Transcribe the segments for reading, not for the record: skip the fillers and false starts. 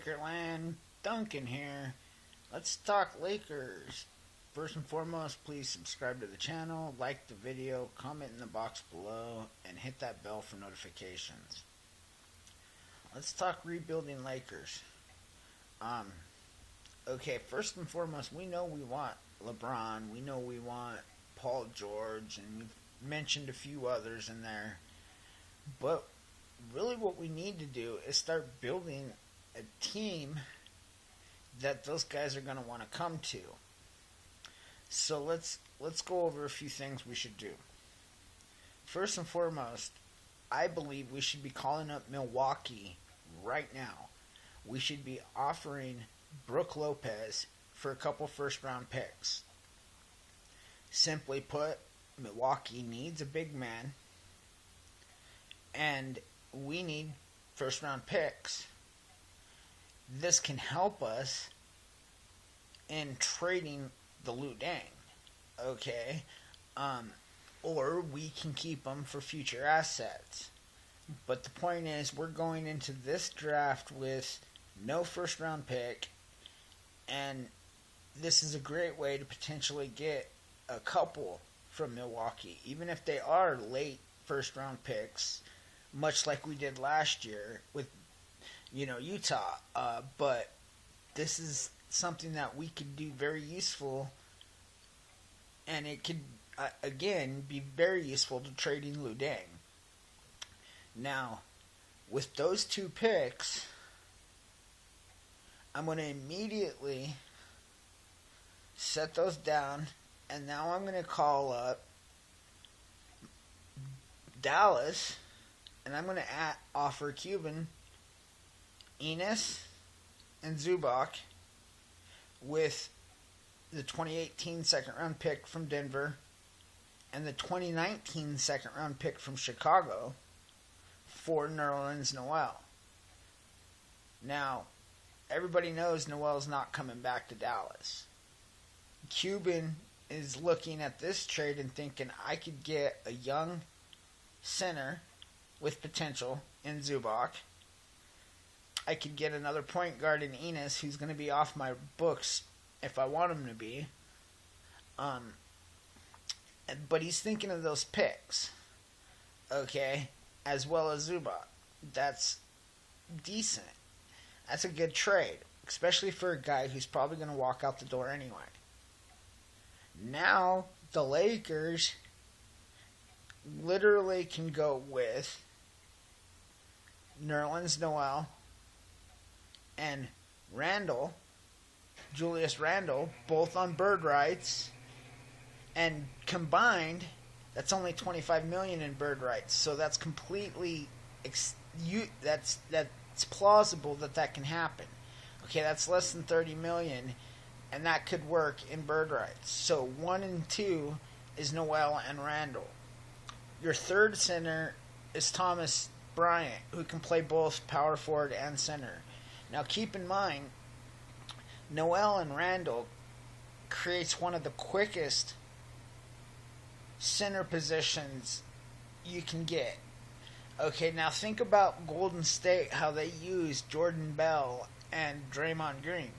Lakerland, Duncan here. Let's talk Lakers. First and foremost, please subscribe to the channel, like the video, comment in the box below, and hit that bell for notifications. Let's talk rebuilding Lakers. Okay, first and foremost, we know we want LeBron, we know we want Paul George, and we've mentioned a few others in there. But really what we need to do is start building a team that those guys are going to want to come to. So let's go over a few things we should do. First and foremost, I believe we should be calling up Milwaukee right now. We should be offering Brook Lopez for a couple first-round picks. Simply put, Milwaukee needs a big man, and we need first-round picks. This can help us in trading the Liu Deng, okay? Or we can keep them for future assets. But the point is, we're going into this draft with no first-round pick, and this is a great way to potentially get a couple from Milwaukee, even if they are late first-round picks, much like we did last year with, Utah. But this is something that we could do very useful, and it could, again, be very useful to trading Liu Deng. Now, with those two picks, I'm going to immediately set those down, and now I'm going to call up Dallas, and I'm going to offer Cuban, Enes, and Zubac with the 2018 second-round pick from Denver and the 2019 second-round pick from Chicago for Nerlens Noel. Now, everybody knows Noel's not coming back to Dallas. Cuban is looking at this trade and thinking, I could get a young center with potential in Zubac. I could get another point guard in Enes who's going to be off my books if I want him to be. But he's thinking of those picks, okay, as well as Zubac. That's decent. That's a good trade, especially for a guy who's probably going to walk out the door anyway. Now, the Lakers literally can go with Nerlens Noel and Randall, Julius Randle, both on bird rights, and combined, that's only $25 million in bird rights. So that's completely that's plausible that can happen. Okay, that's less than $30 million, and that could work in bird rights. So 1 and 2 is Noel and Randall. Your third center is Thomas Bryant, who can play both power forward and center. Now keep in mind, Noel and Randall creates one of the quickest center positions you can get. Okay, now think about Golden State, how they use Jordan Bell and Draymond Green.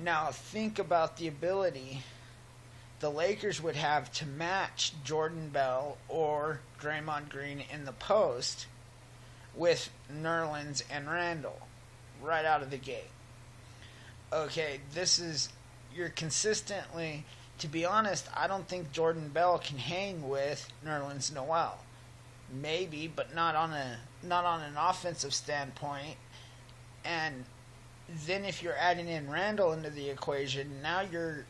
Now think about the ability the Lakers would have to match Jordan Bell or Draymond Green in the post with Nerlens and Randall right out of the gate. Okay, you're consistently, to be honest, I don't think Jordan Bell can hang with Nerlens Noel. Maybe, but not on an offensive standpoint. And then if you're adding in Randall into the equation, now you're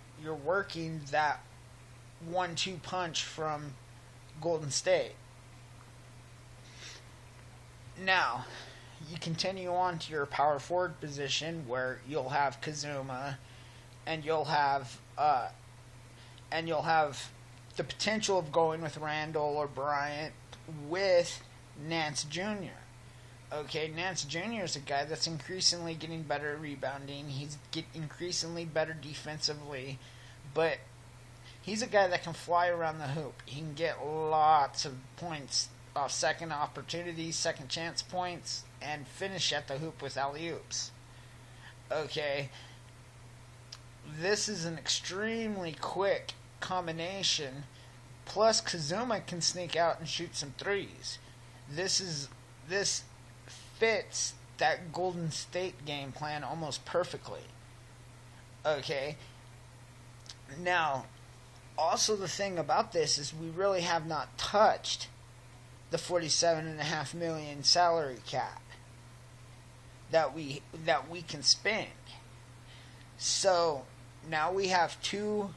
working that 1-2 punch from Golden State. Now, you continue on to your power forward position where you'll have Kazuma, and you'll have the potential of going with Randall or Bryant with Nance Jr. Okay, Nance Jr. is a guy that's increasingly getting better at rebounding. He's increasingly better defensively, but he's a guy that can fly around the hoop. He can get lots of points off second opportunities, second chance points, and finish at the hoop with alley-oops. Okay, this is an extremely quick combination. Plus, Kazuma can sneak out and shoot some threes. This fits that Golden State game plan almost perfectly. Okay. Now, also the thing about this is we really have not touched the $47.5 million salary cap that we can spend. So now we have 2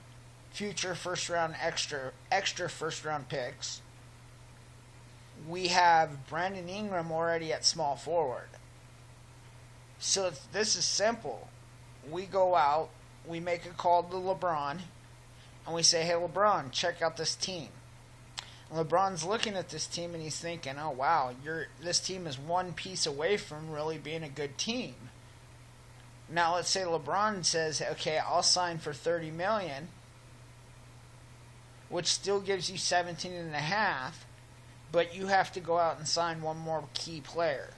future first round extra first round picks. We have Brandon Ingram already at small forward. So this is simple. We go out, we make a call to LeBron, and we say, hey LeBron, check out this team. And LeBron's looking at this team and he's thinking, oh wow, this team is one piece away from really being a good team. Now let's say LeBron says, okay, I'll sign for $30 million, which still gives you 17.5, but you have to go out and sign one more key player.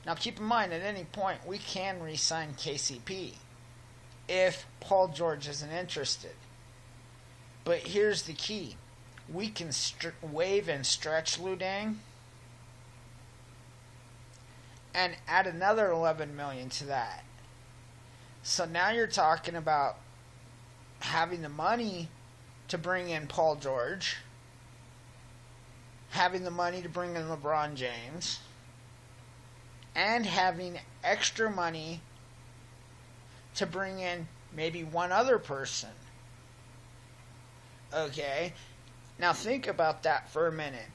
Now keep in mind, at any point, we can re-sign KCP if Paul George isn't interested. But here's the key. We can waive and stretch Lu Deng and add another $11 million to that. So now you're talking about having the money to bring in Paul George, having the money to bring in LeBron James, and having extra money to bring in maybe one other person. Okay? Now think about that for a minute.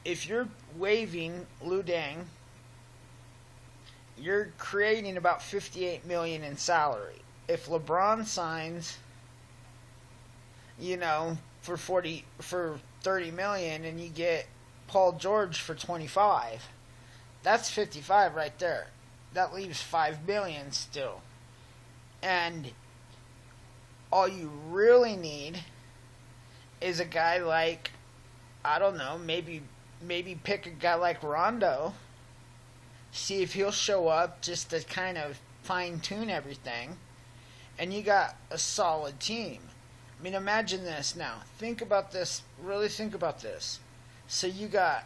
If you're waiving Lu Deng, you're creating about $58 million in salary. If LeBron signs, for $30 million and you get Paul George for 25, that's 55 right there. That leaves $5 million still. And all you really need is a guy like, I don't know, maybe pick a guy like Rondo, see if he'll show up just to kind of fine-tune everything, and you got a solid team. I mean, imagine this now. Think about this. Really think about this. So you got,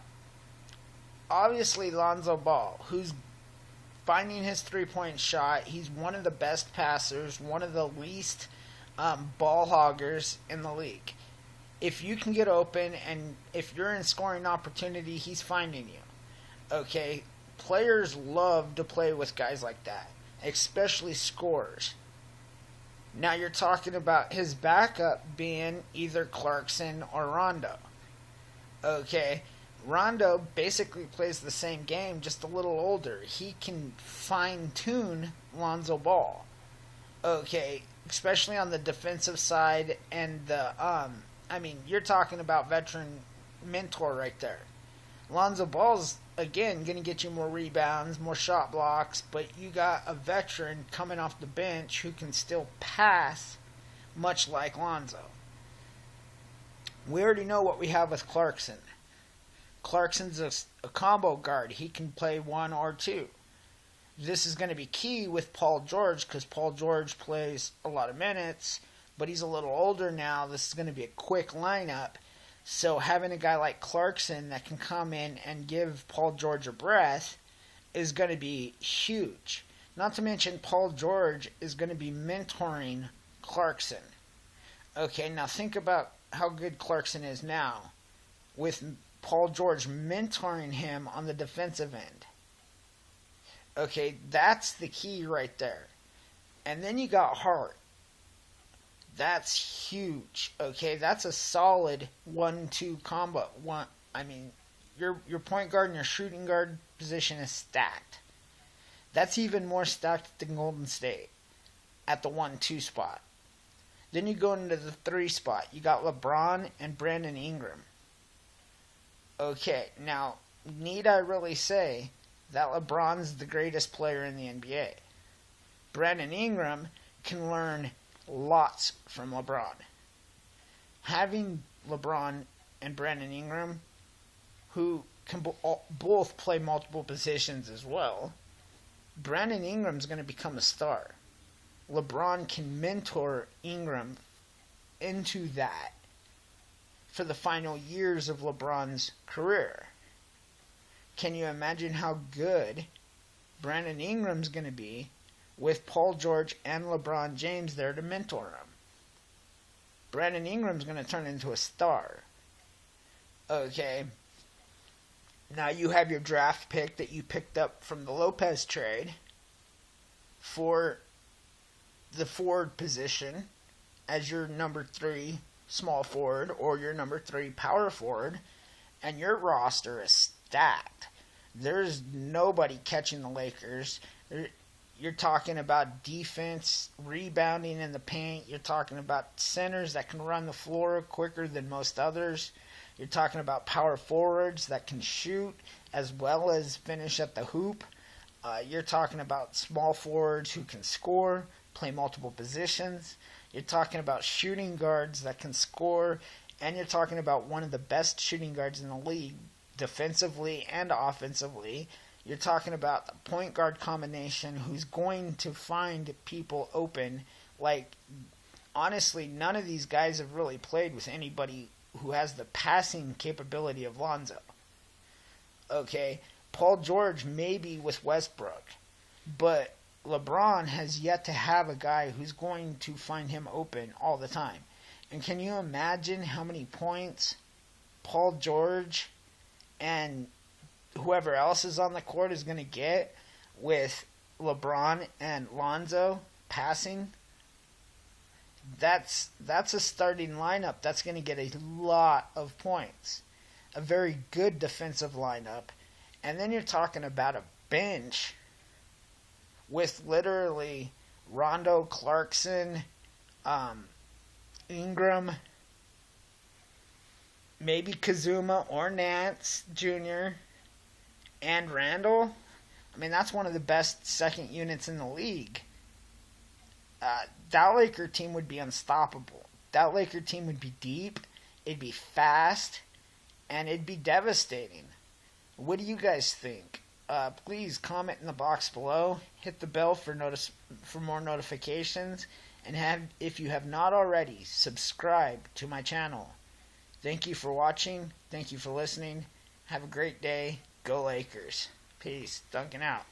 obviously, Lonzo Ball, who's finding his three-point shot. He's one of the best passers, one of the least ball hoggers in the league. If you can get open and if you're in scoring opportunity, he's finding you. Okay? Players love to play with guys like that, especially scorers. Now you're talking about his backup being either Clarkson or Rondo. Okay? Rondo basically plays the same game, just a little older. He can fine-tune Lonzo Ball. Okay? Especially on the defensive side and the, you're talking about veteran mentor right there. Lonzo Ball's, again, going to get you more rebounds, more shot blocks, but you got a veteran coming off the bench who can still pass, much like Lonzo. We already know what we have with Clarkson. Clarkson's a combo guard. He can play one or two. This is going to be key with Paul George because Paul George plays a lot of minutes, but he's a little older now. This is going to be a quick lineup. So having a guy like Clarkson that can come in and give Paul George a breath is going to be huge. Not to mention Paul George is going to be mentoring Clarkson. Okay, now think about how good Clarkson is now with Paul George mentoring him on the defensive end. Okay, that's the key right there. And then you got Hart. That's huge. Okay, that's a solid 1-2 combo. Your point guard and your shooting guard position is stacked. That's even more stacked than Golden State at the 1-2 spot. Then you go into the 3 spot. You got LeBron and Brandon Ingram. Okay, now, need I really say that LeBron's the greatest player in the NBA? Brandon Ingram can learn lots from LeBron. Having LeBron and Brandon Ingram, who can both play multiple positions as well, Brandon Ingram's going to become a star. LeBron can mentor Ingram into that for the final years of LeBron's career. Can you imagine how good Brandon Ingram's going to be with Paul George and LeBron James there to mentor him? Brandon Ingram's going to turn into a star. Okay. Now you have your draft pick that you picked up from the Lopez trade for the forward position as your number 3 small forward or your number 3 power forward, and your roster is stacked. There's nobody catching the Lakers. You're talking about defense, rebounding in the paint. You're talking about centers that can run the floor quicker than most others. You're talking about power forwards that can shoot as well as finish at the hoop. You're talking about small forwards who can score, play multiple positions. You're talking about shooting guards that can score. And you're talking about one of the best shooting guards in the league, defensively and offensively. You're talking about the point guard combination who's going to find people open. Like, honestly, none of these guys have really played with anybody who has the passing capability of Lonzo. Okay, Paul George maybe with Westbrook, but LeBron has yet to have a guy who's going to find him open all the time. And can you imagine how many points Paul George and whoever else is on the court is going to get with LeBron and Lonzo passing? That's a starting lineup that's going to get a lot of points. A very good defensive lineup. And then you're talking about a bench with literally Rondo, Clarkson, Ingram, maybe Kazuma or Nance Jr., and Randall. I mean, that's one of the best second units in the league. That Laker team would be unstoppable. That Laker team would be deep, it'd be fast, and it'd be devastating. What do you guys think? Please comment in the box below. Hit the bell for more notifications. And if you have not already, subscribe to my channel. Thank you for watching. Thank you for listening. Have a great day. Go Lakers. Peace. Duncan out.